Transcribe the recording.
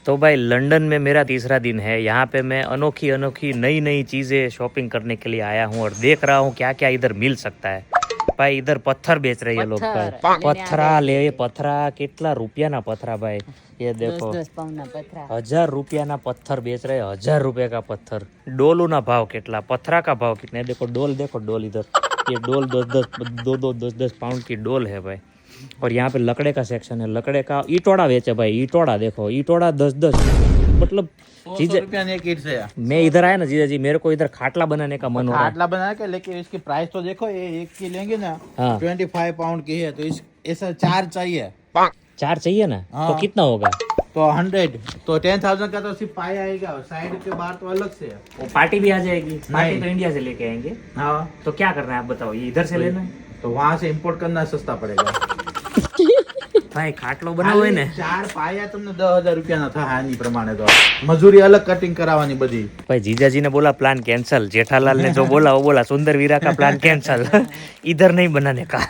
तो भाई लंदन में मेरा तीसरा दिन है। यहाँ पे मैं अनोखी अनोखी नई नई चीज़ें शॉपिंग करने के लिए आया हूँ और देख रहा हूँ क्या क्या इधर मिल सकता है। भाई इधर पत्थर बेच रहे हैं लोग भाई। पत्थरा ले पत्थरा કેટલા રૂપિયાના पत्थरा भाई। ये देखो 1000 રૂપિયાના पत्थर बेच रहे हैं। 1000 रुपये का पत्थर। डोलू ना भाव કેટલા, पत्थरा का भाव कितने। देखो डोल इधर। ये डोल 10 पाउंड की डोल है भाई। और यहाँ पे लकड़े का सेक्शन है। लकड़े का ईटोड़ा बेचे भाई। ईटोड़ा देखो, ईटोड़ा 10 मतलब चीजें। एक ईंट से मैं इधर आया ना जीजा जी, मेरे को इधर खाटला बनाने का मन हो रहा है। खाटला बना के, लेकिन इसकी प्राइस तो देखो, ये एक की लेंगे ना, हाँ। 25 पाउंड की है, तो इस ऐसा 4 चाहिए। 4 चाहिए ना। हाँ। तो कितना होगा? तो 100, तो 10,000 का तो सिर्फ पाया आएगा, साइड के बाहर तो अलग से है। वो पार्टी भी आ जाएगी। पार्टी तो इंडिया से लेके आएंगे। हाँ, तो क्या करना है आप बताओ, ये इधर से लेना है? तो वहाँ से इम्पोर्ट करना सस्ता पड़ेगा। ભાઈ ખાટલો બનાવો હોય ને, 4 પાયા તમને 10,000 રૂપિયાના થાય આની પ્રમાણે। તો મજૂરી अलग कटिंग करावानी बधी। भाई जीजाजी ने बोला प्लान कैंसल। जेठालाल ने जो बोला वो बोला, सुंदर वीरा का प्लान कैंसल। इधर नहीं बनाने का।